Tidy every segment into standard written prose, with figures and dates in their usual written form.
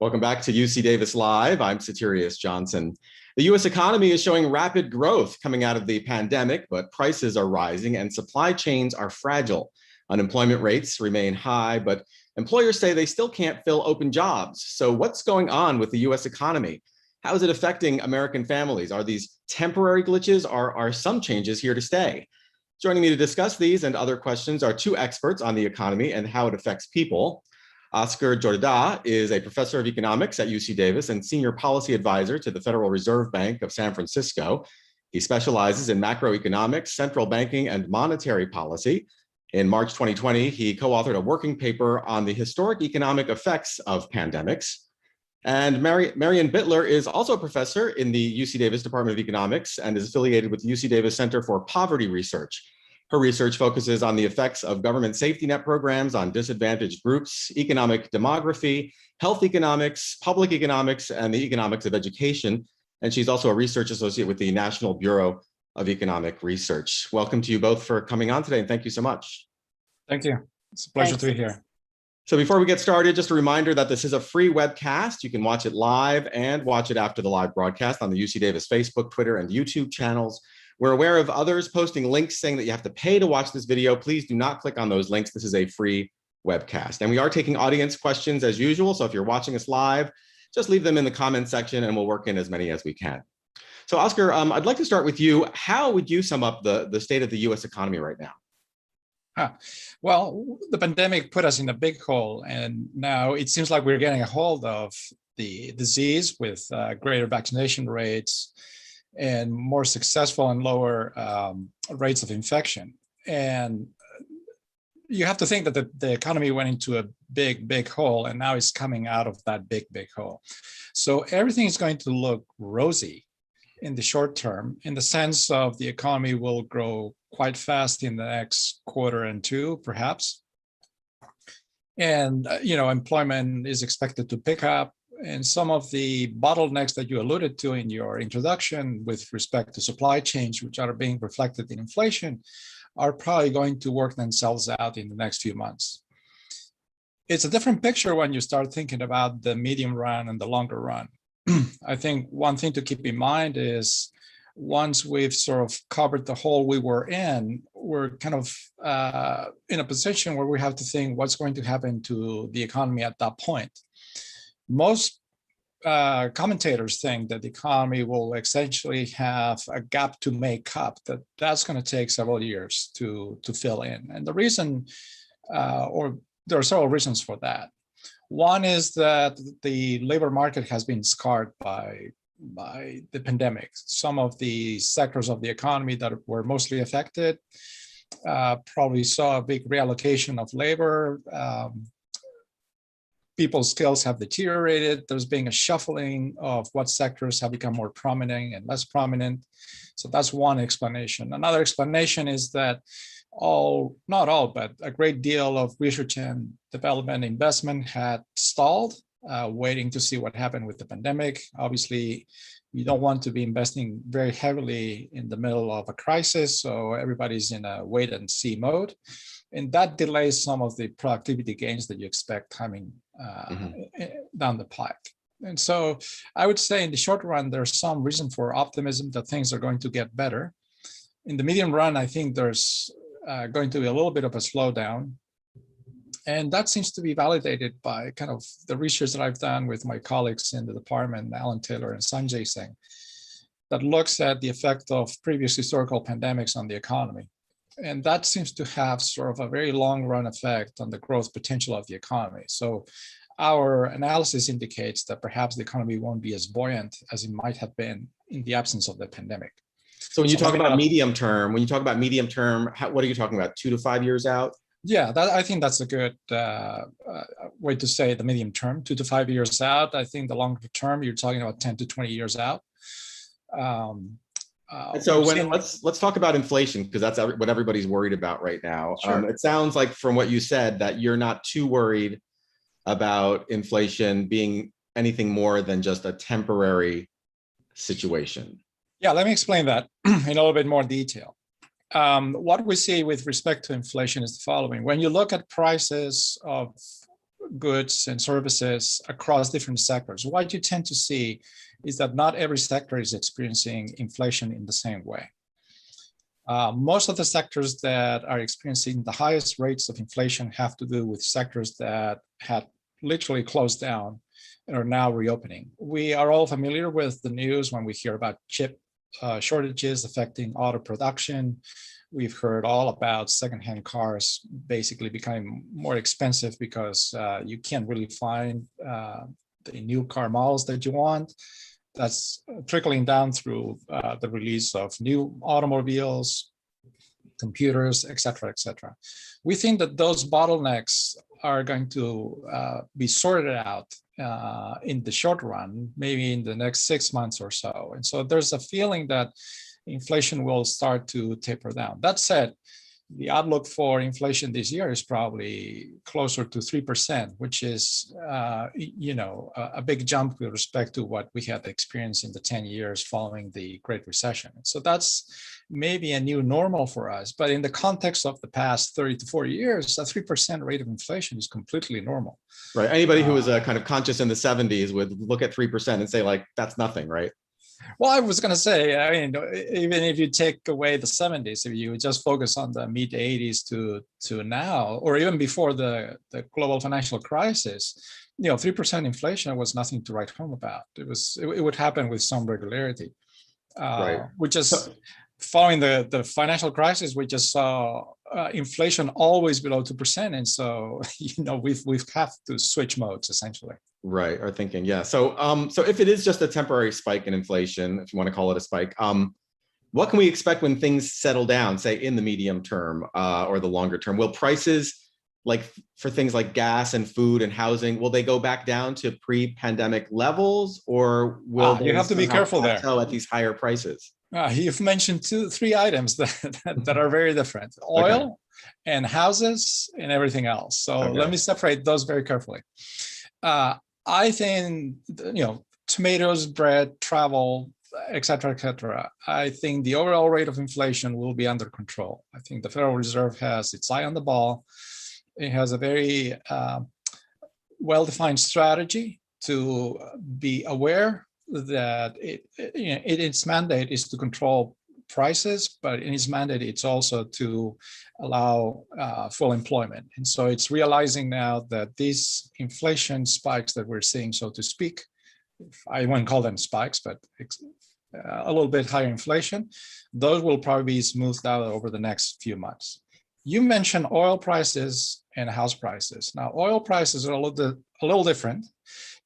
Welcome back to UC Davis Live. I'm Satirius Johnson. The U.S. economy is showing rapid growth coming out of the pandemic, but prices are rising and supply chains are fragile. Unemployment rates remain high, but employers say they still can't fill open jobs. So what's going on with the U.S. economy? How is it affecting American families? Are these temporary glitches or are some changes here to stay? Joining me to discuss these and other questions are two experts on the economy and how it affects people. Oscar Jorda is a professor of economics at UC Davis and senior policy advisor to the Federal Reserve Bank of San Francisco. He specializes in macroeconomics, central banking, and monetary policy. In March 2020, he co-authored a working paper on the historic economic effects of pandemics. And Marian Bittler is also a professor in the UC Davis Department of Economics and is affiliated with the UC Davis Center for Poverty Research. Her research focuses on the effects of government safety net programs on disadvantaged groups, economic demography, health economics, public economics, and the economics of education. And she's also a research associate with the National Bureau of Economic Research. Welcome to you both for coming on today, and thank you so much. Thank you. It's a pleasure to be here. So before we get started, just a reminder that this is a free webcast. You can watch it live and watch it after the live broadcast on the UC Davis Facebook, Twitter, and YouTube channels. We're aware of others posting links saying that you have to pay to watch this video. Please do not click on those links. This is a free webcast. And we are taking audience questions as usual. So if you're watching us live, just leave them in the comment section and we'll work in as many as we can. So Oscar, I'd like to start with you. How would you sum up the state of the US economy right now? Well, the pandemic put us in a big hole, and now it seems like we're getting a hold of the disease with greater vaccination rates and more successful and lower rates of infection. And you have to think that the economy went into a big hole, and now it's coming out of that big hole. So everything is going to look rosy in the short term, in the sense of the economy will grow quite fast in the next quarter and two, perhaps. And, employment is expected to pick up. And some of the bottlenecks that you alluded to in your introduction with respect to supply chains, which are being reflected in inflation, are probably going to work themselves out in the next few months. It's a different picture when you start thinking about the medium run and the longer run. I think one thing to keep in mind is once we've sort of covered the hole we were in, we're kind of in a position where we have to think what's going to happen to the economy at that point. Most commentators think that the economy will essentially have a gap to make up, that's going to take several years to fill in. And the reason, or there are several reasons for that. One is that the labor market has been scarred by the pandemic. Some of the sectors of the economy that were mostly affected probably saw a big reallocation of labor. People's skills have deteriorated. There's been a shuffling of what sectors have become more prominent and less prominent. So that's one explanation. Another explanation is that not all, but a great deal of research and development investment had stalled, waiting to see what happened with the pandemic. Obviously, you don't want to be investing very heavily in the middle of a crisis, so everybody's in a wait and see mode. And that delays some of the productivity gains that you expect coming down the pike. And so I would say in the short run, there's some reason for optimism that things are going to get better. In the medium run, I think there's going to be a little bit of a slowdown. And that seems to be validated by kind of the research that I've done with my colleagues in the department, Alan Taylor and Sanjay Singh, that looks at the effect of previous historical pandemics on the economy. And that seems to have sort of a very long run effect on the growth potential of the economy. So our analysis indicates that perhaps the economy won't be as buoyant as it might have been in the absence of the pandemic. So when you talk about medium term, what are you talking about? 2 to 5 years out? Yeah, I think that's a good way to say the medium term, 2 to 5 years out. I think the longer term, you're talking about 10 to 20 years out. So let's talk about inflation, because that's what everybody's worried about right now. Sure. It sounds like from what you said that you're not too worried about inflation being anything more than just a temporary situation. Yeah, let me explain that in a little bit more detail. What we see with respect to inflation is the following. When you look at prices of goods and services across different sectors, what you tend to see is that not every sector is experiencing inflation in the same way. Most of the sectors that are experiencing the highest rates of inflation have to do with sectors that had literally closed down and are now reopening. We are all familiar with the news when we hear about chip shortages affecting auto production. We've heard all about secondhand cars basically becoming more expensive because you can't really find the new car models that you want. That's trickling down through the release of new automobiles, computers, et cetera, et cetera. We think that those bottlenecks are going to be sorted out in the short run, maybe in the next 6 months or so. And so there's a feeling that inflation will start to taper down. That said, the outlook for inflation this year is probably closer to 3%, which is, a big jump with respect to what we had experienced in the 10 years following the Great Recession. So that's maybe a new normal for us. But in the context of the past 30 to 40 years, a 3% rate of inflation is completely normal. Right. Anybody who was kind of conscious in the 70s would look at 3% and say, like, that's nothing, right? Well, I was going to say, I mean, even if you take away the 70s, if you just focus on the mid 80s to now, or even before the global financial crisis, 3% inflation was nothing to write home about. It would happen with some regularity. Right. We just, following the financial crisis, we just saw inflation always below 2%. And so, we've had to switch modes essentially. Right, our thinking, yeah. So if it is just a temporary spike in inflation, if you want to call it a spike, what can we expect when things settle down, say in the medium term or the longer term? Will prices, like for things like gas and food and housing, will they go back down to pre-pandemic levels, or will you have to be careful there at these higher prices? You've mentioned three items that are very different: oil and houses and everything else. So let me separate those very carefully. I think, tomatoes, bread, travel, et cetera, et cetera. I think the overall rate of inflation will be under control. I think the Federal Reserve has its eye on the ball. It has a very well-defined strategy to be aware that its mandate is to control prices, but in its mandate, it's also to allow full employment. And so it's realizing now that these inflation spikes that we're seeing, so to speak, I wouldn't call them spikes, but a little bit higher inflation, those will probably be smoothed out over the next few months. You mentioned oil prices and house prices. Now, oil prices are a little different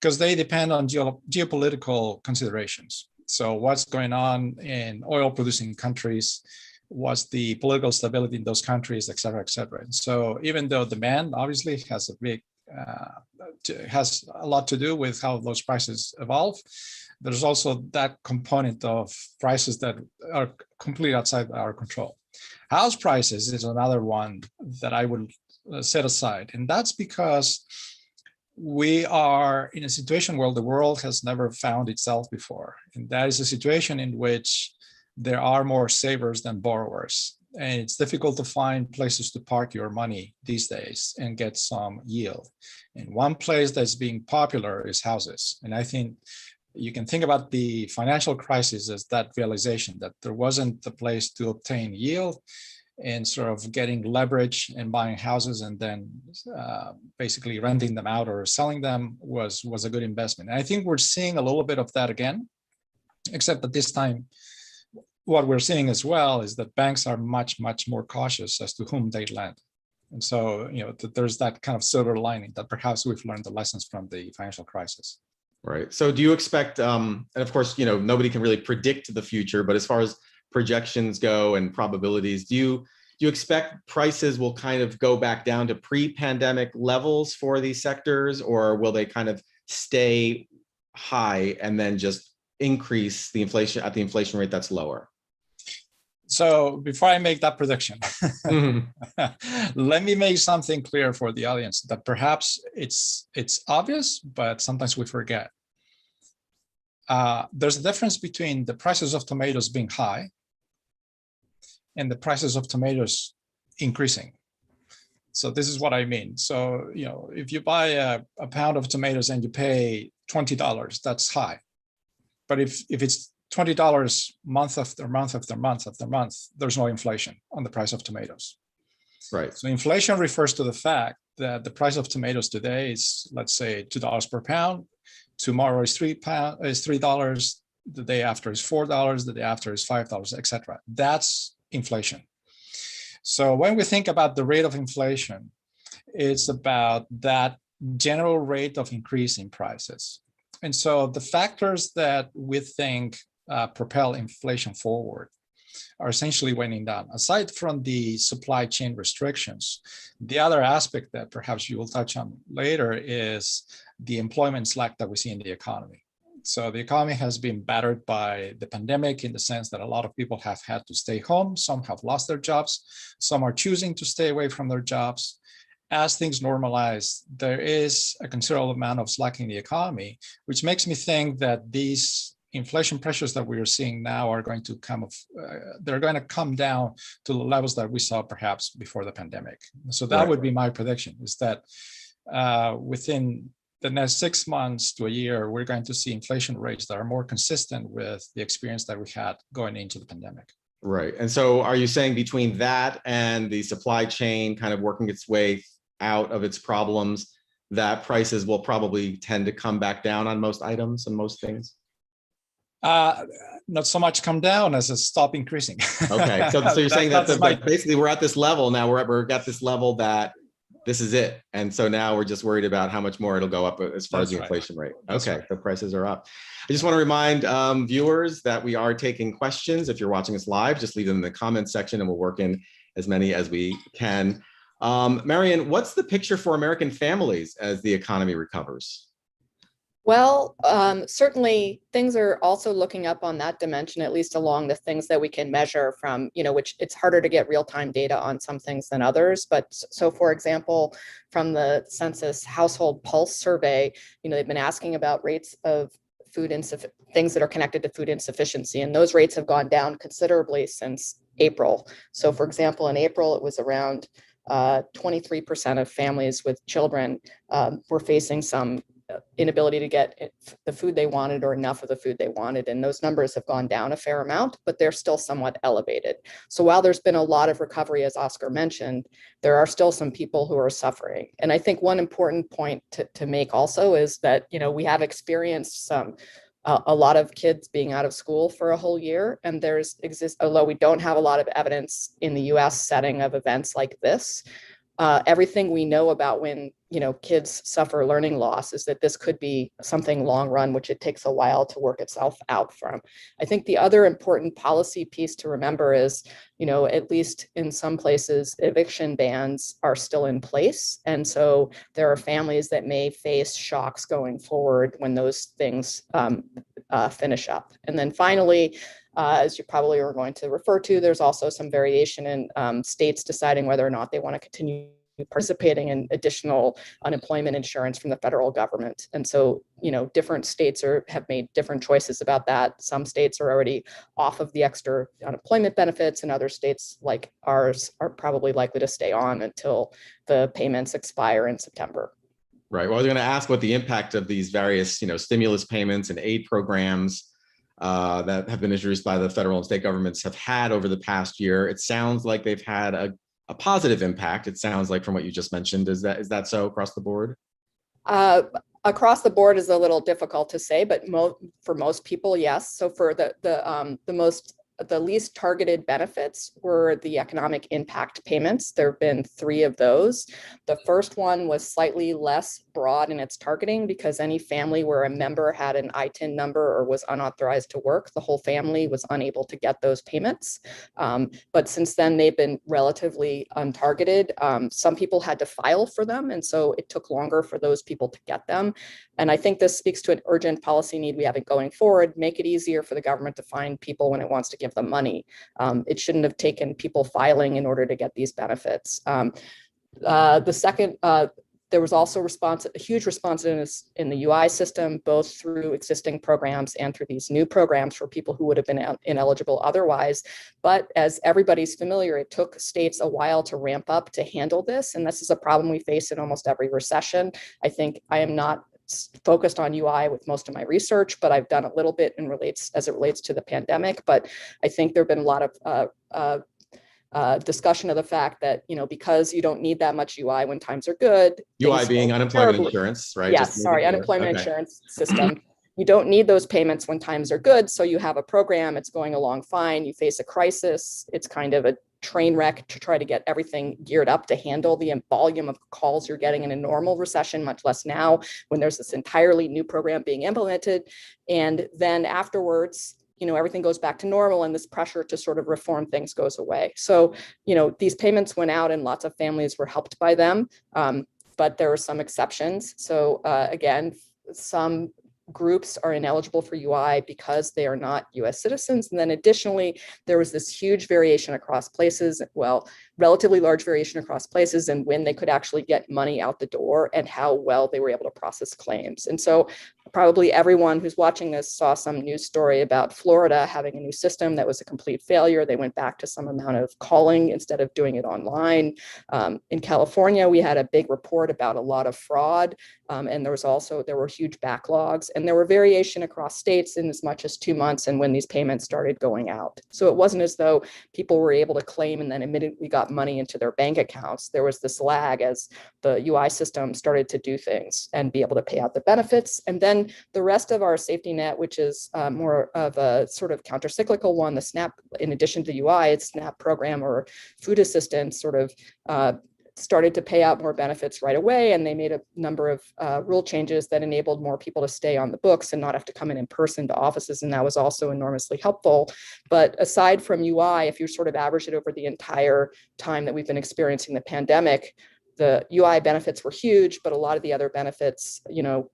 because they depend on geopolitical considerations. So what's going on in oil producing countries, what's the political stability in those countries, et cetera, et cetera. And so even though demand obviously has has a lot to do with how those prices evolve, there's also that component of prices that are completely outside our control. House prices is another one that I would set aside. And that's because we are in a situation where the world has never found itself before. And that is a situation in which there are more savers than borrowers. And it's difficult to find places to park your money these days and get some yield. And one place that's being popular is houses. And I think you can think about the financial crisis as that realization that there wasn't a place to obtain yield, and sort of getting leverage and buying houses and then basically renting them out or selling them was a good investment. And I think we're seeing a little bit of that again, except that this time, what we're seeing as well is that banks are much, much more cautious as to whom they lend. And so, there's that kind of silver lining that perhaps we've learned the lessons from the financial crisis. Right. So do you expect, and of course, nobody can really predict the future, but as far as projections go and probabilities, do you expect prices will kind of go back down to pre-pandemic levels for these sectors, or will they kind of stay high and then just increase the inflation at the inflation rate that's lower? So before I make that prediction, let me make something clear for the audience that perhaps it's obvious, but sometimes we forget. There's a difference between the prices of tomatoes being high and the prices of tomatoes increasing. So this is what I mean. So, if you buy a pound of tomatoes and you pay $20, that's high. But if it's $20 month after month after month after month, there's no inflation on the price of tomatoes. Right. So inflation refers to the fact that the price of tomatoes today is, let's say, $2 per pound. Tomorrow is $3. The day after is $4. The day after is $5, etc. That's inflation. So when we think about the rate of inflation, it's about that general rate of increase in prices. And so the factors that we think propel inflation forward are essentially waning down. Aside from the supply chain restrictions, the other aspect that perhaps you will touch on later is the employment slack that we see in the economy. So the economy has been battered by the pandemic in the sense that a lot of people have had to stay home. Some have lost their jobs. Some are choosing to stay away from their jobs. As things normalize, there is a considerable amount of slack in the economy, which makes me think that these inflation pressures that we are seeing now are going to they're going to come down to the levels that we saw perhaps before the pandemic. So that would be my prediction, is that within the next 6 months to a year, we're going to see inflation rates that are more consistent with the experience that we had going into the pandemic. Right. And so are you saying between that and the supply chain kind of working its way out of its problems, that prices will probably tend to come back down on most items and most things? Not so much come down as stop increasing. Okay. So you're saying that basically we're at this level now, we're at this level that this is it. And so now we're just worried about how much more it'll go up as far as the inflation rate. Okay, the prices are up. I just want to remind viewers that we are taking questions. If you're watching us live, just leave them in the comments section and we'll work in as many as we can. Marian, what's the picture for American families as the economy recovers? Well, certainly things are also looking up on that dimension, at least along the things that we can measure from, which it's harder to get real-time data on some things than others. But so, for example, from the Census Household Pulse Survey, they've been asking about rates of things that are connected to food insufficiency, and those rates have gone down considerably since April. So, for example, in April, it was around 23% of families with children were facing some inability to get the food they wanted or enough of the food they wanted. And those numbers have gone down a fair amount, but they're still somewhat elevated. So while there's been a lot of recovery, as Oscar mentioned, there are still some people who are suffering. And I think one important point to make also is that, we have experienced a lot of kids being out of school for a whole year. And although we don't have a lot of evidence in the US setting of events like this, everything we know about when kids suffer learning loss is that this could be something long run, which it takes a while to work itself out from. I think the other important policy piece to remember is, at least in some places, eviction bans are still in place. And so there are families that may face shocks going forward when those things finish up. And then finally, as you probably are going to refer to, there's also some variation in states deciding whether or not they want to continue participating in additional unemployment insurance from the federal government. And so, different states have made different choices about that. Some states are already off of the extra unemployment benefits, and other states like ours are probably likely to stay on until the payments expire in September. Right. Well, I was going to ask what the impact of these various, stimulus payments and aid programs that have been introduced by the federal and state governments have had over the past year. It sounds like they've had a positive impact. It sounds like from what you just mentioned. Is that so across the board? Across the board is a little difficult to say, but for most people, yes. So for the least targeted benefits were the economic impact payments. There have been 3 of those. The first one was slightly less broad in its targeting because any family where a member had an ITIN number or was unauthorized to work, the whole family was unable to get those payments. But since then, they've been relatively untargeted. Some people had to file for them, and so it took longer for those people to get them. And I think this speaks to an urgent policy need we have going forward. Make it easier for the government to find people when it wants to give them money. It shouldn't have taken people filing in order to get these benefits. The second There was also a huge responsiveness in the UI system, both through existing programs and through these new programs for people who would have been ineligible otherwise. But as everybody's familiar, it took states a while to ramp up to handle this. And this is a problem we face in almost every recession. I think I am not focused on UI with most of my research, but I've done a little bit as it relates to the pandemic. But I think there have been a lot of discussion of the fact that, because you don't need that much UI when times are good. UI being unemployment insurance, right? Yes, sorry, unemployment insurance system. You don't need those payments when times are good. So you have a program, it's going along fine. You face a crisis, it's kind of a train wreck to try to get everything geared up to handle the volume of calls you're getting in a normal recession, much less now when there's this entirely new program being implemented. And then afterwards, everything goes back to normal and this pressure to sort of reform things goes away. So, these payments went out and lots of families were helped by them, but there are some exceptions. So again, some groups are ineligible for UI because they are not US citizens. And then additionally, there was this huge variation across places, relatively large variation across places and when they could actually get money out the door and how well they were able to process claims. And so probably everyone who's watching this saw some news story about Florida having a new system that was a complete failure. They went back to some amount of calling instead of doing it online. In California, we had a big report about a lot of fraud. And there were huge backlogs and there were variation across states in as much as 2 months and when these payments started going out. So it wasn't as though people were able to claim and then immediately got money into their bank accounts. There was this lag as the UI system started to do things and be able to pay out the benefits. And then the rest of our safety net, which is more of a sort of countercyclical one, the SNAP, in addition to UI, it's SNAP program or food assistance sort of started to pay out more benefits right away. And they made a number of rule changes that enabled more people to stay on the books and not have to come in person to offices. And that was also enormously helpful. But aside from UI, if you sort of average it over the entire time that we've been experiencing the pandemic, the UI benefits were huge, but a lot of the other benefits,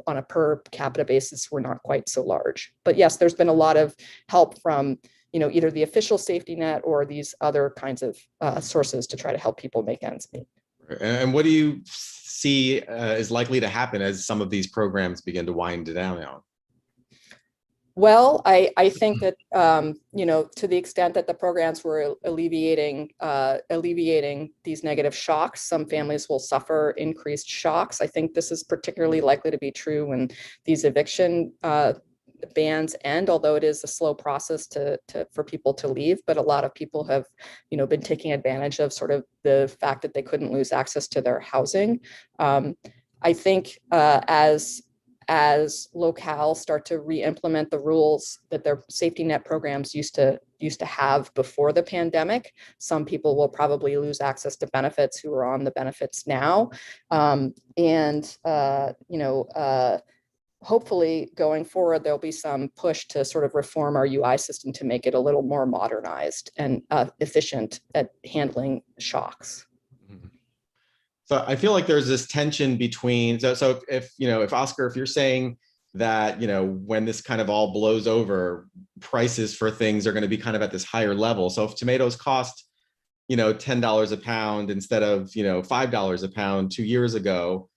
on a per capita basis were not quite so large. But yes, there's been a lot of help from either the official safety net or these other kinds of sources to try to help people make ends meet. And what do you see is likely to happen as some of these programs begin to wind down now? Well, I think that, to the extent that the programs were alleviating these negative shocks, some families will suffer increased shocks. I think this is particularly likely to be true when these eviction bans end, although it is a slow process for people to leave. But a lot of people have, been taking advantage of sort of the fact that they couldn't lose access to their housing. I think as locales start to re-implement the rules that their safety net programs used to have before the pandemic, some people will probably lose access to benefits who are on the benefits now. Hopefully going forward, there'll be some push to sort of reform our UI system to make it a little more modernized and efficient at handling shocks. So I feel like there's this tension between, so if Oscar, if you're saying that, when this kind of all blows over, prices for things are going to be kind of at this higher level. So if tomatoes cost, $10 a pound instead of, $5 a pound 2 years ago,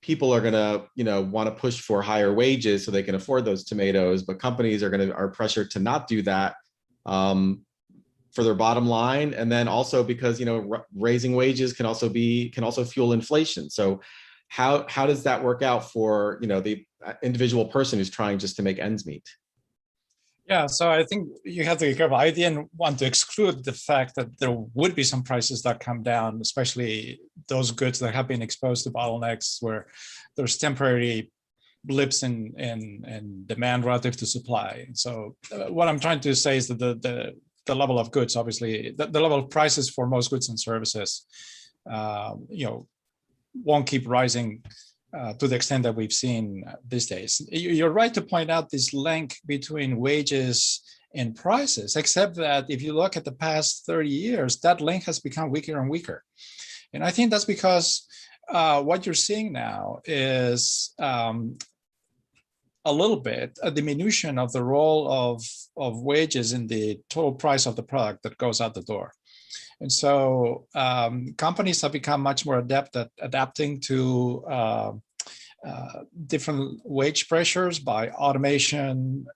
people are going to, want to push for higher wages so they can afford those tomatoes, but companies are pressured to not do that for their bottom line. And then also because, raising wages can also fuel inflation. So how does that work out for, the individual person who's trying just to make ends meet? Yeah, so I think you have to be careful. I didn't want to exclude the fact that there would be some prices that come down, especially those goods that have been exposed to bottlenecks where there's temporary blips in demand relative to supply. So what I'm trying to say is that the level of goods, obviously, the level of prices for most goods and services, won't keep rising to the extent that we've seen these days. You're right to point out this link between wages and prices, except that if you look at the past 30 years, that link has become weaker and weaker. And I think that's because what you're seeing now is a little bit a diminution of the role of wages in the total price of the product that goes out the door. And so companies have become much more adept at adapting to different wage pressures by automation,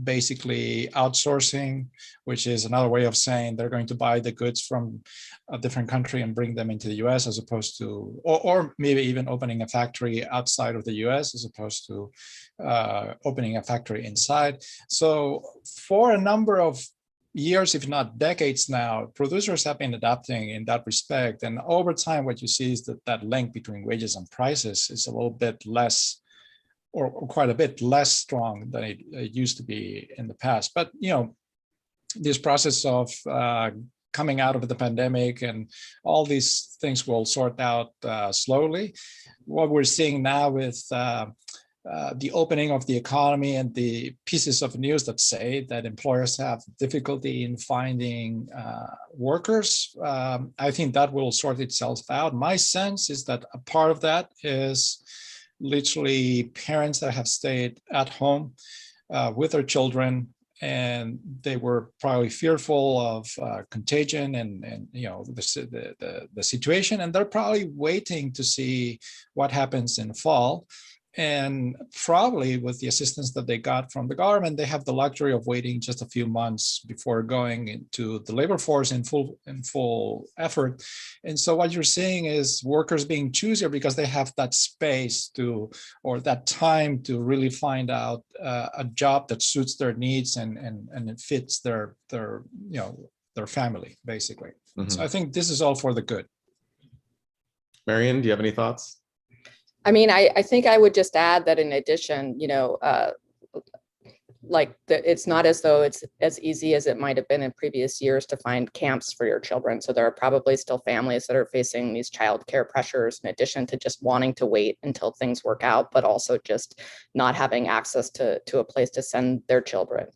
basically outsourcing, which is another way of saying they're going to buy the goods from a different country and bring them into the US, as opposed to, or maybe even opening a factory outside of the US as opposed to opening a factory inside. So for a number of years, if not decades now, producers have been adapting in that respect. And over time, what you see is that that link between wages and prices is a little bit less, or quite a bit less strong than it used to be in the past. But, you know, this process of coming out of the pandemic and all these things will sort out slowly. What we're seeing now with the opening of the economy and the pieces of news that say that employers have difficulty in finding workers, I think that will sort itself out. My sense is that a part of that is literally parents that have stayed at home with their children, and they were probably fearful of contagion and you know the situation, and they're probably waiting to see what happens in the fall. And probably with the assistance that they got from the government, they have the luxury of waiting just a few months before going into the labor force in full effort. And so what you're seeing is workers being choosier because they have that space to, or that time to really find out a job that suits their needs and it fits their you know their family basically. Mm-hmm. So I think this is all for the good. Marian, do you have any thoughts? I mean, I think I would just add that in addition, you know, it's not as though it's as easy as it might have been in previous years to find camps for your children. So there are probably still families that are facing these childcare pressures in addition to just wanting to wait until things work out, but also just not having access to a place to send their children.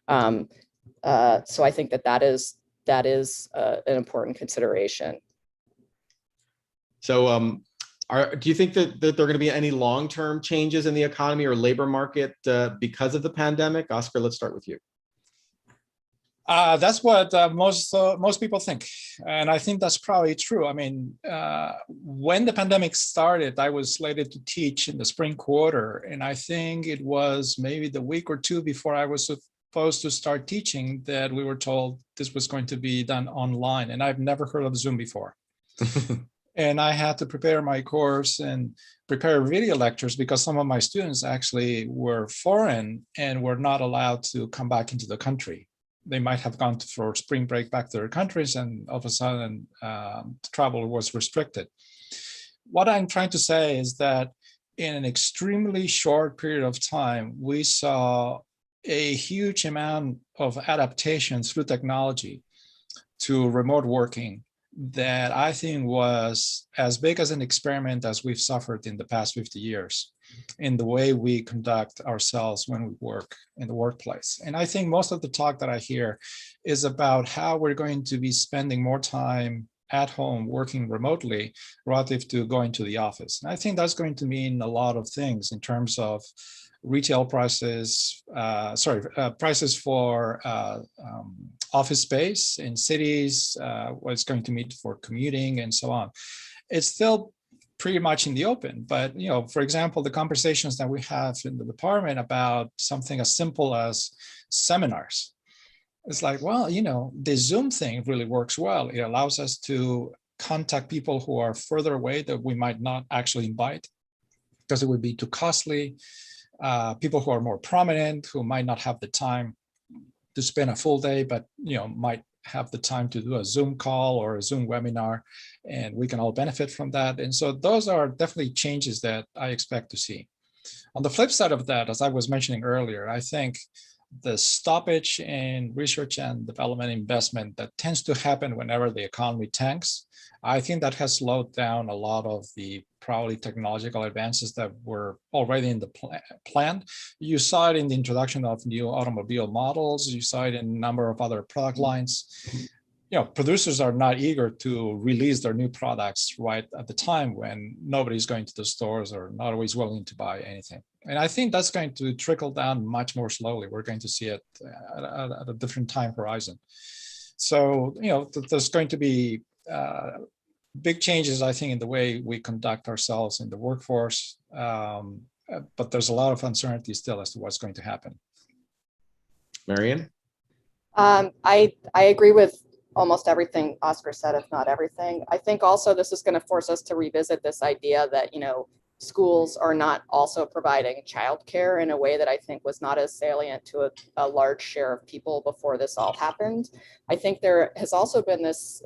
So I think that is an important consideration. So do you think that there are going to be any long-term changes in the economy or labor market because of the pandemic? Oscar, let's start with you. That's what most people think. And I think that's probably true. I mean, when the pandemic started, I was slated to teach in the spring quarter. And I think it was maybe the week or two before I was supposed to start teaching that we were told this was going to be done online. And I've never heard of Zoom before. And I had to prepare my course and prepare video lectures because some of my students actually were foreign and were not allowed to come back into the country. They might have gone for spring break back to their countries, and all of a sudden travel was restricted. What I'm trying to say is that in an extremely short period of time, we saw a huge amount of adaptation through technology to remote working that I think was as big as an experiment as we've suffered in the past 50 years in the way we conduct ourselves when we work in the workplace. And I think most of the talk that I hear is about how we're going to be spending more time at home working remotely relative to going to the office. And I think that's going to mean a lot of things in terms of retail prices, prices for office space in cities, what it's going to mean for commuting and so on. It's still pretty much in the open, but you know, for example, the conversations that we have in the department about something as simple as seminars. It's like, well, you know, the Zoom thing really works well. It allows us to contact people who are further away that we might not actually invite because it would be too costly. People who are more prominent, who might not have the time to spend a full day, but you know, might have the time to do a Zoom call or a Zoom webinar, and we can all benefit from that. And so those are definitely changes that I expect to see. On the flip side of that, as I was mentioning earlier, I think the stoppage in research and development investment that tends to happen whenever the economy tanks, I think that has slowed down a lot of the probably technological advances that were already in the plan. You saw it in the introduction of new automobile models. You saw it in a number of other product lines. You know, producers are not eager to release their new products right at the time when nobody's going to the stores or not always willing to buy anything. And I think that's going to trickle down much more slowly. We're going to see it at a different time horizon. So, there's going to be big changes, I think, in the way we conduct ourselves in the workforce. But there's a lot of uncertainty still as to what's going to happen. Marian? I agree with almost everything Oscar said, if not everything. I think also this is going to force us to revisit this idea that, schools are not also providing childcare in a way that I think was not as salient to a large share of people before this all happened. I think there has also been this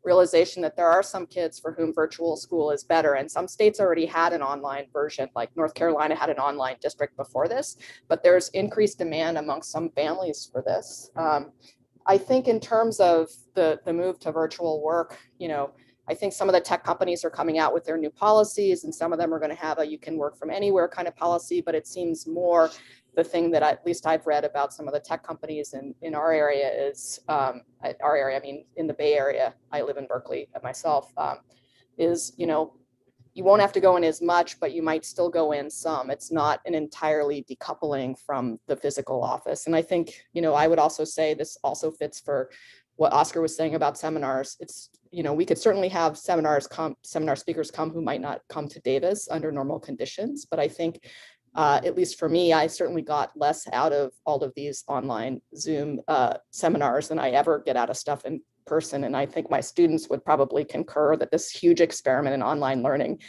realization that there are some kids for whom virtual school is better, and some states already had an online version, like North Carolina had an online district before this, but there's increased demand amongst some families for this. I think in terms of the move to virtual work, I think some of the tech companies are coming out with their new policies, and some of them are going to have a you can work from anywhere kind of policy, but it seems more the thing that at least I've read about some of the tech companies in our area is, I mean, in the Bay Area, I live in Berkeley myself, is, you won't have to go in as much, but you might still go in some. It's not an entirely decoupling from the physical office. And I think, I would also say this also fits for what Oscar was saying about seminars. It's, we could certainly have seminar speakers come who might not come to Davis under normal conditions. But I think, at least for me, I certainly got less out of all of these online Zoom seminars than I ever get out of stuff in person. And I think my students would probably concur that this huge experiment in online learning,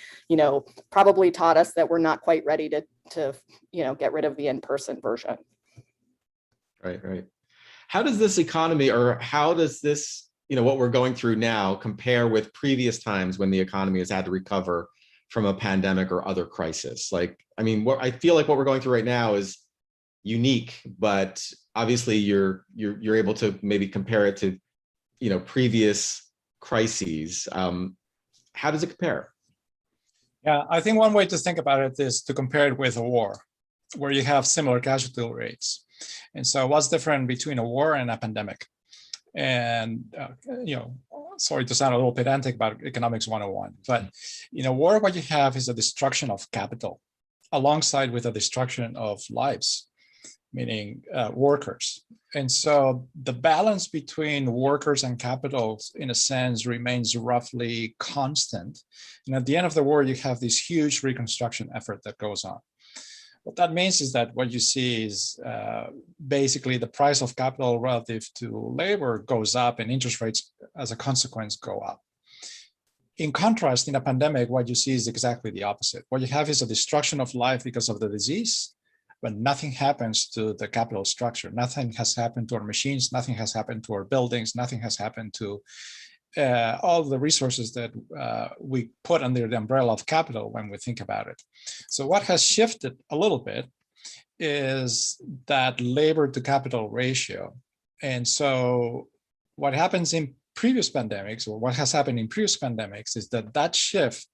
probably taught us that we're not quite ready to get rid of the in-person version. Right. How does this economy, or how does this, what we're going through now compare with previous times when the economy has had to recover from a pandemic or other crisis? I feel like what we're going through right now is unique, but obviously you're able to maybe compare it to previous crises. How does it compare? Yeah, I think one way to think about it is to compare it with a war, where you have similar casualty rates. And so what's different between a war and a pandemic? And, sorry to sound a little pedantic about economics 101, but war, what you have is a destruction of capital alongside with a destruction of lives, meaning workers. And so the balance between workers and capital, in a sense, remains roughly constant. And at the end of the war, you have this huge reconstruction effort that goes on. What that means is that what you see is basically the price of capital relative to labor goes up, and interest rates as a consequence go up. In contrast, in a pandemic, what you see is exactly the opposite. What you have is a destruction of life because of the disease, but nothing happens to the capital structure. Nothing has happened to our machines. Nothing has happened to our buildings. Nothing has happened to all the resources that we put under the umbrella of capital when we think about it. So what has shifted a little bit is that labor to capital ratio. And so what happens in previous pandemics, or what has happened in previous pandemics, is that shift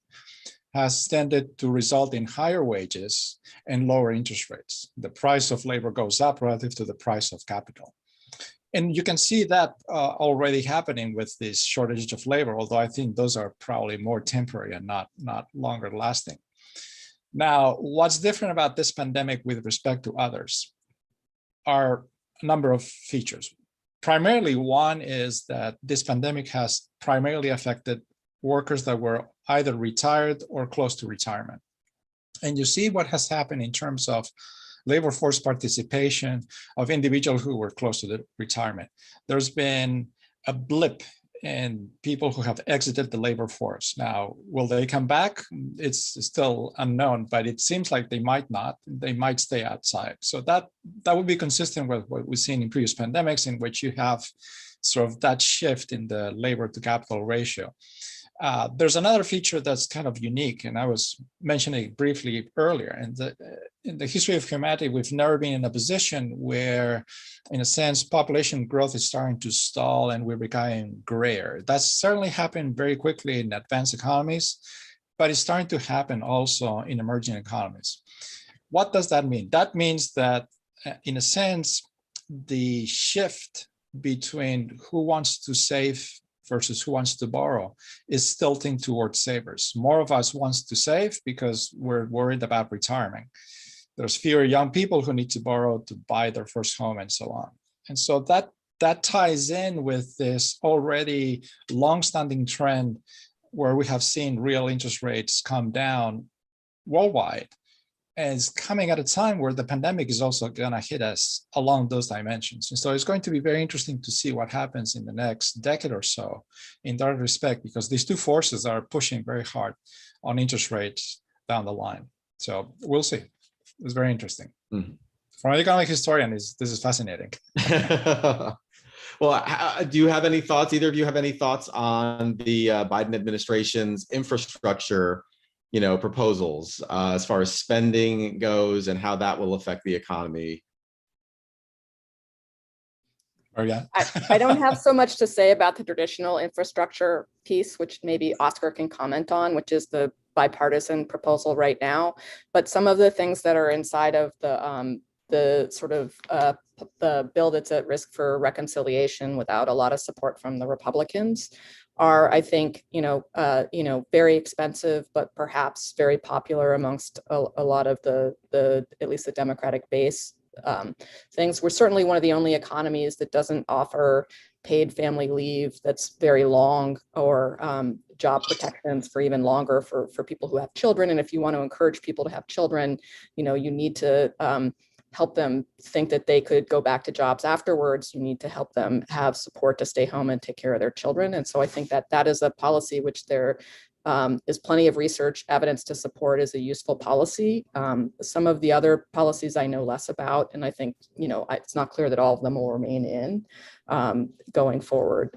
has tended to result in higher wages and lower interest rates. The price of labor goes up relative to the price of capital. And you can see that already happening with this shortage of labor, although I think those are probably more temporary and not longer lasting. Now, what's different about this pandemic with respect to others are a number of features. Primarily, one is that this pandemic has primarily affected workers that were either retired or close to retirement. And you see what has happened in terms of labor force participation of individuals who were close to the retirement. There's been a blip in people who have exited the labor force. Now, will they come back? It's still unknown, but it seems like they might not. They might stay outside. So that would be consistent with what we've seen in previous pandemics, in which you have sort of that shift in the labor to capital ratio. There's another feature that's kind of unique, and I was mentioning it briefly earlier. In the history of humanity, we've never been in a position where, in a sense, population growth is starting to stall and we're becoming grayer. That's certainly happened very quickly in advanced economies, but it's starting to happen also in emerging economies. What does that mean? That means that, in a sense, the shift between who wants to save versus who wants to borrow is tilting towards savers. More of us wants to save because we're worried about retirement. There's fewer young people who need to borrow to buy their first home and so on. And so that ties in with this already long-standing trend where we have seen real interest rates come down worldwide. And it's coming at a time where the pandemic is also going to hit us along those dimensions. And so it's going to be very interesting to see what happens in the next decade or so in that respect, because these two forces are pushing very hard on interest rates down the line. So we'll see. It's very interesting. Mm-hmm. For an economic historian, this is fascinating. Well, do you have any thoughts? Either of you have any thoughts on the Biden administration's infrastructure, proposals as far as spending goes and how that will affect the economy? Oh, yeah. I don't have so much to say about the traditional infrastructure piece, which maybe Oscar can comment on, which is the bipartisan proposal right now. But some of the things that are inside of the sort of the bill that's at risk for reconciliation without a lot of support from the Republicans are, I think, very expensive, but perhaps very popular amongst a lot of the at least the Democratic base things. We're certainly one of the only economies that doesn't offer paid family leave that's very long, or job protections for even longer for people who have children. And if you want to encourage people to have children, you need to help them think that they could go back to jobs afterwards. You need to help them have support to stay home and take care of their children. And so I think that is a policy which there is plenty of research evidence to support as a useful policy. Some of the other policies I know less about, and I think, it's not clear that all of them will remain in going forward.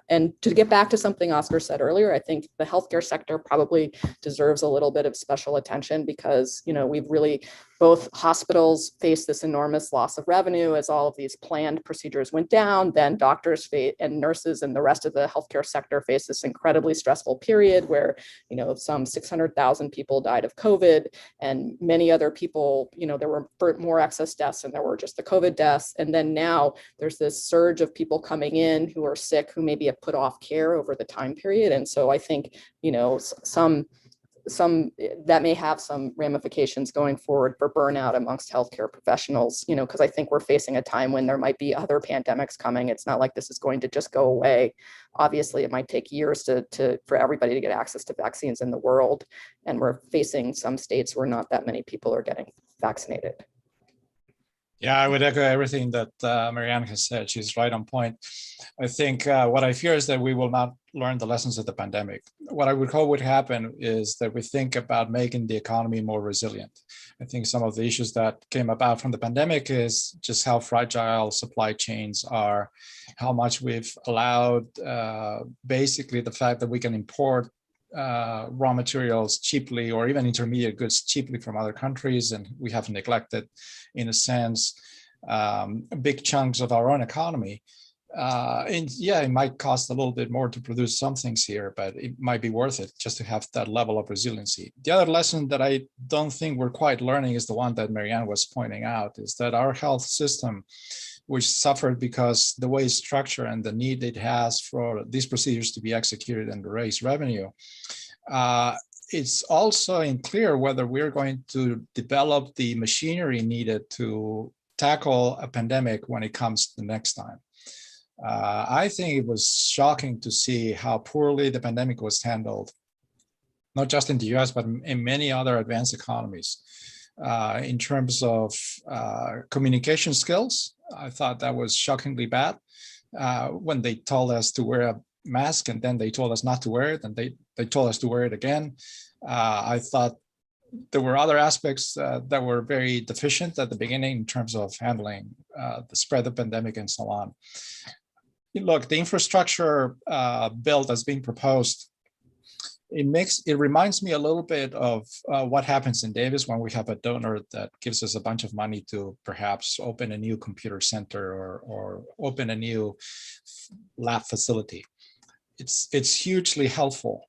And to get back to something Oscar said earlier, I think the healthcare sector probably deserves a little bit of special attention because, we've really, both hospitals face this enormous loss of revenue as all of these planned procedures went down. Then doctors and nurses and the rest of the healthcare sector face this incredibly stressful period where, some 600,000 people died of COVID, and many other people, there were more excess deaths than there were just the COVID deaths. And then now there's this surge of people coming in who are sick, who maybe have put off care over the time period. And so I think, some that may have some ramifications going forward for burnout amongst healthcare professionals, because I think we're facing a time when there might be other pandemics coming. It's not like this is going to just go away. Obviously, it might take years for everybody to get access to vaccines in the world. And we're facing some states where not that many people are getting vaccinated. Yeah, I would echo everything that Marianne has said. She's right on point. I think what I fear is that we will not learn the lessons of the pandemic. What I would hope would happen is that we think about making the economy more resilient. I think some of the issues that came about from the pandemic is just how fragile supply chains are, how much we've allowed basically the fact that we can import raw materials cheaply, or even intermediate goods cheaply from other countries, and we have neglected, in a sense, big chunks of our own economy. And yeah, it might cost a little bit more to produce some things here, but it might be worth it just to have that level of resiliency. The other lesson that I don't think we're quite learning is the one that Marianne was pointing out, is that our health system, which suffered because the way it's structured and the need it has for these procedures to be executed and raise revenue, it's also unclear whether we're going to develop the machinery needed to tackle a pandemic when it comes the next time. I think it was shocking to see how poorly the pandemic was handled, not just in the US, but in many other advanced economies. In terms of communication skills, I thought that was shockingly bad. When they told us to wear a mask and then they told us not to wear it, and they told us to wear it again. I thought there were other aspects that were very deficient at the beginning in terms of handling the spread of the pandemic and so on. Look, the infrastructure bill that's being proposed, it reminds me a little bit of what happens in Davis when we have a donor that gives us a bunch of money to perhaps open a new computer center or open a new lab facility. It's hugely helpful.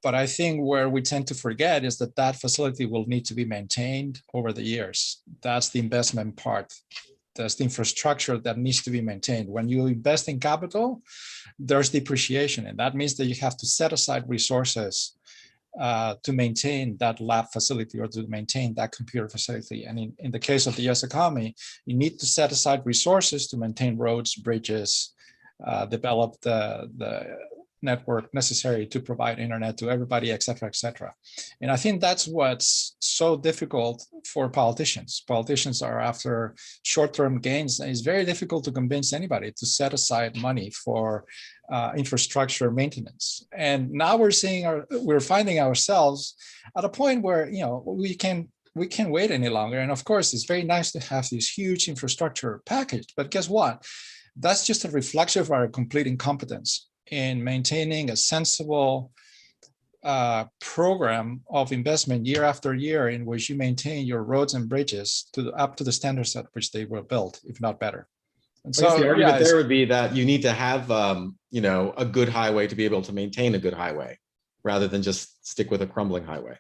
But I think where we tend to forget is that facility will need to be maintained over the years. That's the investment part. That's the infrastructure that needs to be maintained. When you invest in capital, there's depreciation, and that means that you have to set aside resources to maintain that lab facility or to maintain that computer facility. And in the case of the US economy, you need to set aside resources to maintain roads, bridges, develop the network necessary to provide internet to everybody, et cetera, et cetera. And I think that's what's so difficult for politicians. Politicians are after short-term gains, and it's very difficult to convince anybody to set aside money for infrastructure maintenance. And now we're finding ourselves at a point where we can't wait any longer. And of course, it's very nice to have this huge infrastructure package, but guess what? That's just a reflection of our complete incompetence in maintaining a sensible program of investment year after year in which you maintain your roads and bridges up to the standards at which they were built, if not better. And so the argument there would be that you need to have a good highway to be able to maintain a good highway, rather than just stick with a crumbling highway.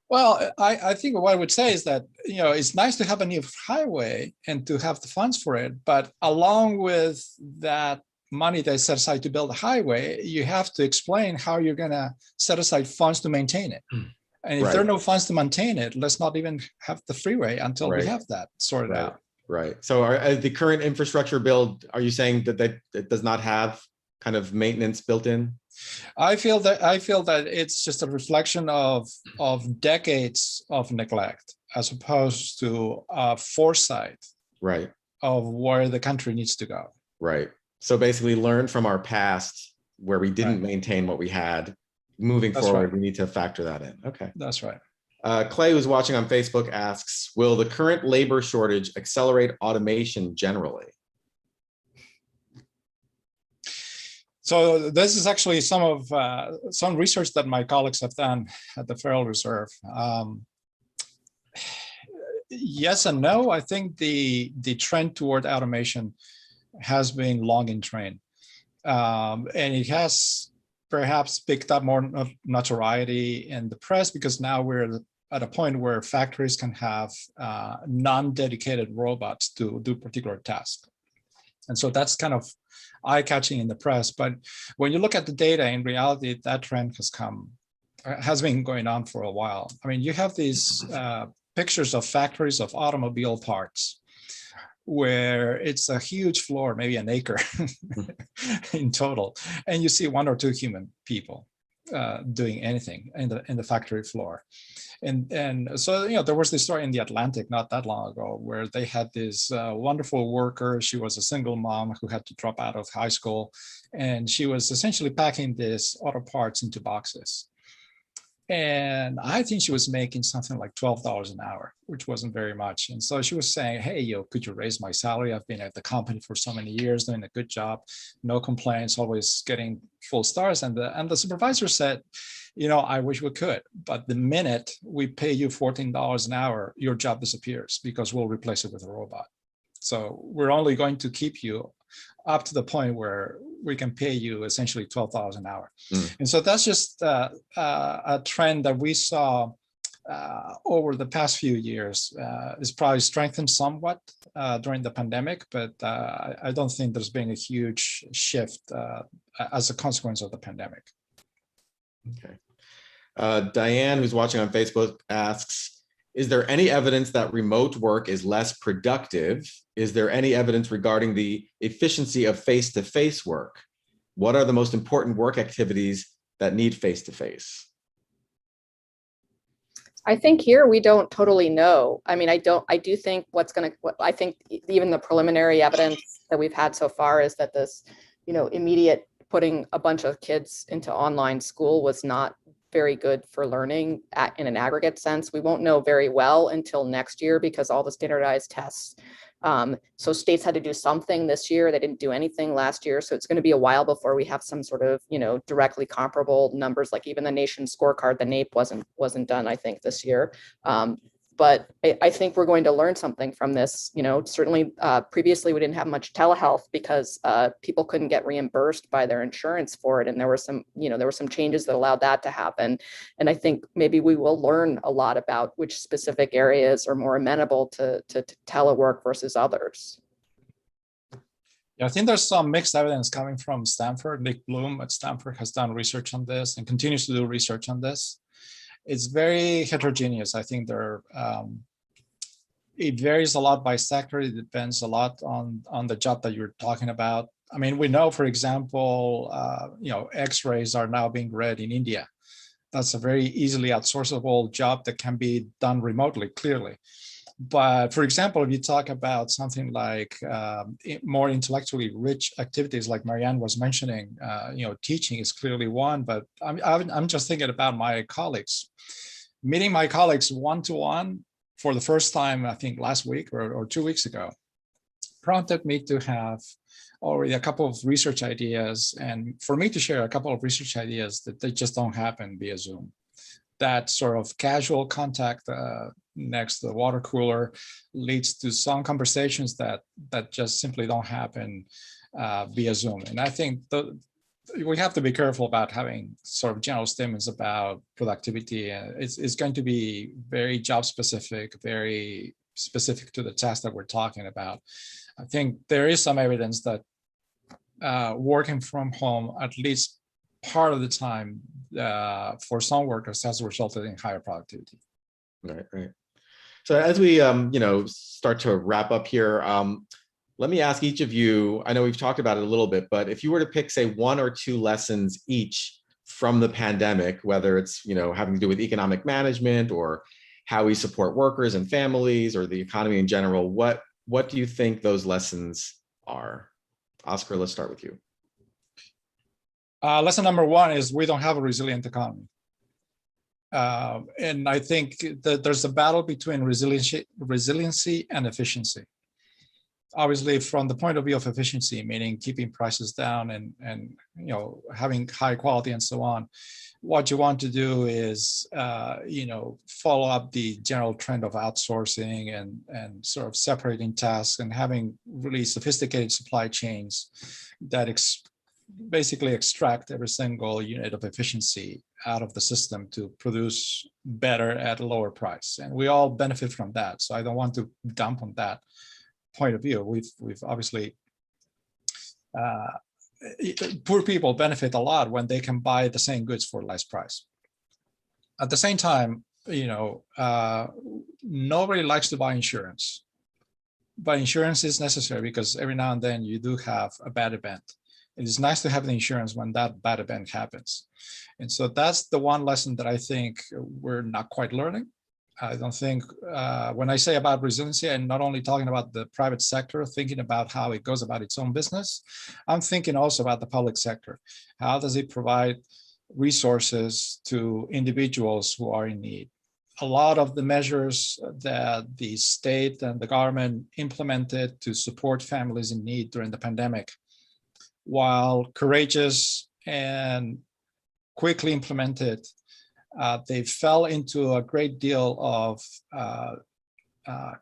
Well, I think what I would say is that it's nice to have a new highway and to have the funds for it, but along with that money that's set aside to build a highway, you have to explain how you're going to set aside funds to maintain it. And if there are no funds to maintain it, let's not even have the freeway until we have that sorted out. Right. So the current infrastructure build, are you saying that it does not have kind of maintenance built in? I feel that it's just a reflection of decades of neglect, as opposed to foresight, right, of where the country needs to go. Right. So basically learn from our past where we didn't maintain what we had. Moving forward, we need to factor that in. Okay. That's right. Clay, who's watching on Facebook, asks, will the current labor shortage accelerate automation generally? So this is actually some research that my colleagues have done at the Federal Reserve. Yes and no. I think the trend toward automation has been long in train, and it has perhaps picked up more notoriety in the press because now we're at a point where factories can have non-dedicated robots to do particular tasks. And so that's kind of eye-catching in the press. But when you look at the data, in reality, that trend has been going on for a while. I mean, you have these pictures of factories of automobile parts where it's a huge floor, maybe an acre in total, and you see one or two human people doing anything in the factory floor. And so, there was this story in the Atlantic not that long ago where they had this wonderful worker. She was a single mom who had to drop out of high school, and she was essentially packing these auto parts into boxes. And I think she was making something like $12 an hour, which wasn't very much. And so she was saying, hey, could you raise my salary? I've been at the company for so many years, doing a good job, no complaints, always getting full stars. And the supervisor said, I wish we could, but the minute we pay you $14 an hour, your job disappears because we'll replace it with a robot. So we're only going to keep you up to the point where we can pay you essentially $12 an hour. And so that's just a trend that we saw over the past few years. It's probably strengthened somewhat during the pandemic, but I don't think there's been a huge shift as a consequence of the pandemic. Okay. Diane, who's watching on Facebook, asks, is there any evidence that remote work is less productive? Is there any evidence regarding the efficiency of face-to-face work? What are the most important work activities that need face-to-face? I think here we don't totally know. I mean, I do think I think even the preliminary evidence that we've had so far is that this, immediate putting a bunch of kids into online school was not very good for learning in an aggregate sense. We won't know very well until next year because all the standardized tests. So states had to do something this year. They didn't do anything last year. So it's going to be a while before we have some sort of, directly comparable numbers, like even the nation scorecard, the NAEP wasn't done, I think, this year. But I think we're going to learn something from this. Certainly previously we didn't have much telehealth because people couldn't get reimbursed by their insurance for it. And there were some changes that allowed that to happen. And I think maybe we will learn a lot about which specific areas are more amenable to telework versus others. Yeah, I think there's some mixed evidence coming from Stanford. Nick Bloom at Stanford has done research on this and continues to do research on this. It's very heterogeneous. I think it varies a lot by sector. It depends a lot on the job that you're talking about. I mean, we know, for example, X-rays are now being read in India. That's a very easily outsourceable job that can be done remotely, clearly. But for example, if you talk about something like more intellectually rich activities, like Marianne was mentioning, teaching is clearly one. But I'm just thinking about my colleagues. Meeting my colleagues one-to-one for the first time, I think last week or 2 weeks ago, prompted me to have already a couple of research ideas, and for me to share a couple of research ideas that they just don't happen via Zoom. That sort of casual contact next to the water cooler leads to some conversations that just simply don't happen via Zoom. And I think we have to be careful about having sort of general statements about productivity. It's going to be very job specific, very specific to the task that we're talking about. I think there is some evidence that working from home, at least part of the time, for some workers has resulted in higher productivity. Right. So as we start to wrap up here, let me ask each of you, I know we've talked about it a little bit, but if you were to pick, say, 1 or 2 lessons each from the pandemic, whether it's having to do with economic management or how we support workers and families or the economy in general, what do you think those lessons are? Oscar, let's start with you. Lesson number 1 is we don't have a resilient economy. And I think that there's a battle between resiliency and efficiency. Obviously, from the point of view of efficiency, meaning keeping prices down and having high quality and so on, what you want to do is follow up the general trend of outsourcing and sort of separating tasks and having really sophisticated supply chains that basically extract every single unit of efficiency out of the system to produce better at a lower price. And we all benefit from that. So I don't want to dump on that point of view. We've obviously, poor people benefit a lot when they can buy the same goods for less price. At the same time, nobody likes to buy insurance, but insurance is necessary because every now and then you do have a bad event. It is nice to have the insurance when that bad event happens. And so that's the one lesson that I think we're not quite learning. I don't think when I say about resiliency, I'm not only talking about the private sector, thinking about how it goes about its own business. I'm thinking also about the public sector. How does it provide resources to individuals who are in need? A lot of the measures that the state and the government implemented to support families in need during the pandemic, while courageous and quickly implemented, they fell into a great deal of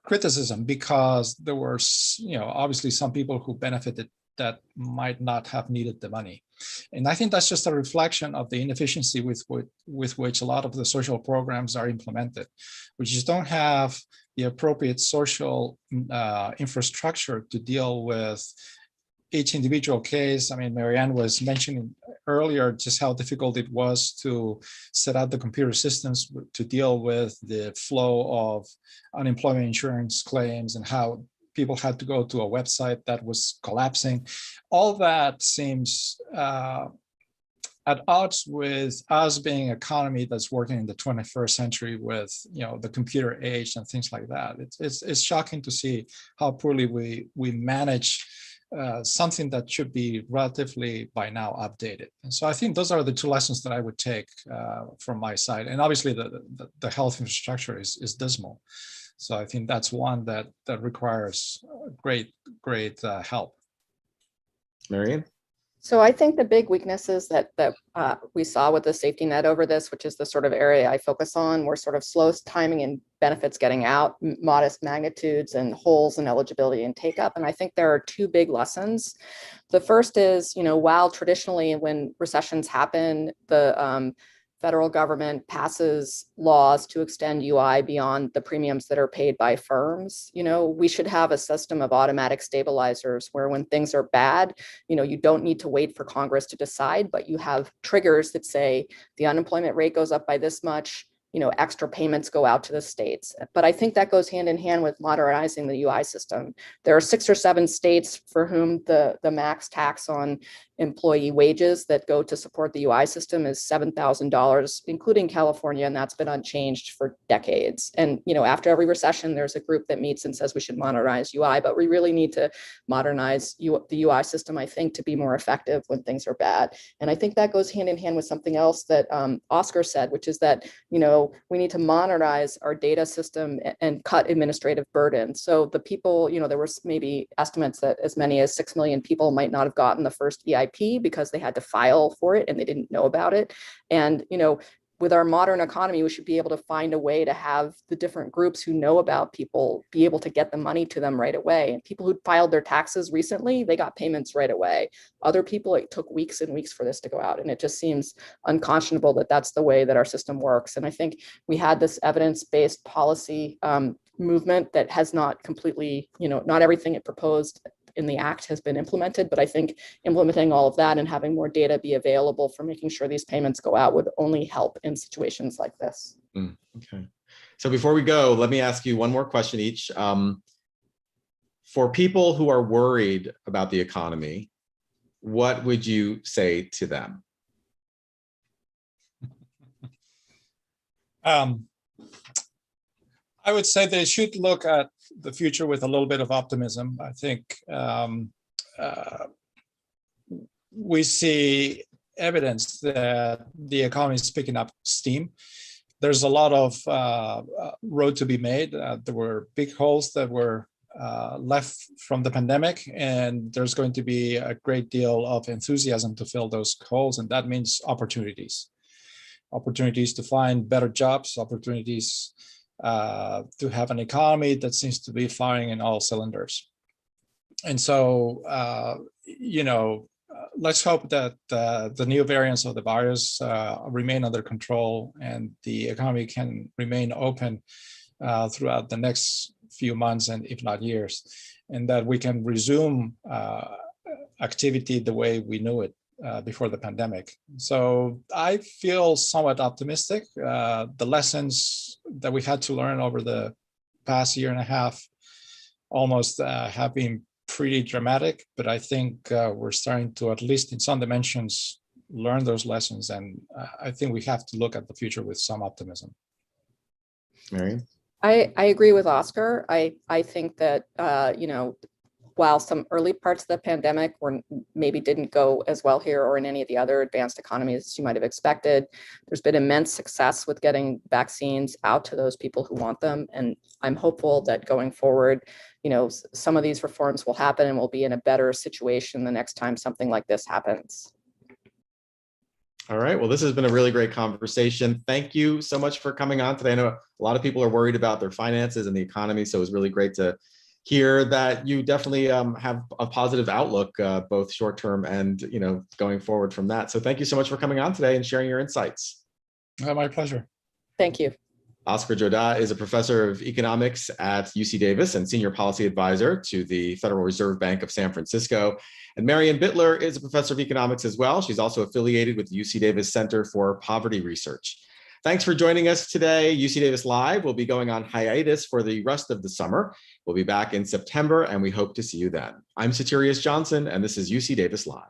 criticism because there were, obviously some people who benefited that might not have needed the money. And I think that's just a reflection of the inefficiency with which a lot of the social programs are implemented, which just don't have the appropriate social infrastructure to deal with each individual case. I mean, Marianne was mentioning earlier just how difficult it was to set up the computer systems to deal with the flow of unemployment insurance claims and how people had to go to a website that was collapsing. All that seems at odds with us being an economy that's working in the 21st century with the computer age and things like that. It's shocking to see how poorly we manage something that should be relatively by now updated. And so I think those are the 2 lessons that I would take from my side. And obviously the health infrastructure is dismal. So I think that's one that requires great help. Marianne? So I think the big weaknesses that we saw with the safety net over this, which is the sort of area I focus on, were sort of slow timing and benefits getting out, modest magnitudes, and holes in eligibility and take up. And I think there are 2 big lessons. The first is, while traditionally when recessions happen, the federal government passes laws to extend UI beyond the premiums that are paid by firms, we should have a system of automatic stabilizers where when things are bad, you don't need to wait for Congress to decide, but you have triggers that say the unemployment rate goes up by this much, extra payments go out to the states. But I think that goes hand in hand with modernizing the UI system. There are 6 or 7 states for whom the max tax on employee wages that go to support the UI system is $7,000, including California, and that's been unchanged for decades. And after every recession, there's a group that meets and says we should modernize UI, but we really need to modernize the UI system, I think, to be more effective when things are bad. And I think that goes hand in hand with something else that Oscar said, which is that we need to modernize our data system and cut administrative burden. So the people, there was maybe estimates that as many as 6 million people might not have gotten the first EIP because they had to file for it and they didn't know about it. And, with our modern economy, we should be able to find a way to have the different groups who know about people be able to get the money to them right away. And people who filed their taxes recently, they got payments right away. Other people, it took weeks and weeks for this to go out. And it just seems unconscionable that that's the way that our system works. And I think we had this evidence-based policy movement that has not completely, not everything it proposed in the act has been implemented, but I think implementing all of that and having more data be available for making sure these payments go out would only help in situations like this. Okay. So before we go, let me ask you one more question each. For people who are worried about the economy, what would you say to them? I would say they should look at the future with a little bit of optimism. I think we see evidence that the economy is picking up steam. There's a lot of road to be made. There were big holes that were left from the pandemic, and there's going to be a great deal of enthusiasm to fill those holes, and that means opportunities to find better jobs, opportunities to have an economy that seems to be firing in all cylinders. And so, let's hope that the new variants of the virus remain under control and the economy can remain open throughout the next few months and if not years, and that we can resume activity the way we knew it before the pandemic. So I feel somewhat optimistic. The lessons that we've had to learn over the past year and a half almost have been pretty dramatic, but I think we're starting to, at least in some dimensions, learn those lessons. And I think we have to look at the future with some optimism. Mary? I agree with Oscar. I think that, while some early parts of the pandemic maybe didn't go as well here or in any of the other advanced economies as you might have expected, there's been immense success with getting vaccines out to those people who want them. And I'm hopeful that going forward, some of these reforms will happen and we'll be in a better situation the next time something like this happens. All right. Well, this has been a really great conversation. Thank you so much for coming on today. I know a lot of people are worried about their finances and the economy, so it was really great to hear that you definitely have a positive outlook, both short term and going forward from that. So thank you so much for coming on today and sharing your insights. My pleasure. Thank you. Oscar Jodat is a professor of economics at UC Davis and senior policy advisor to the Federal Reserve Bank of San Francisco. And Marian Bittler is a professor of economics as well. She's also affiliated with the UC Davis Center for Poverty Research. Thanks for joining us today. UC Davis Live will be going on hiatus for the rest of the summer. We'll be back in September, and we hope to see you then. I'm Satirius Johnson, and this is UC Davis Live.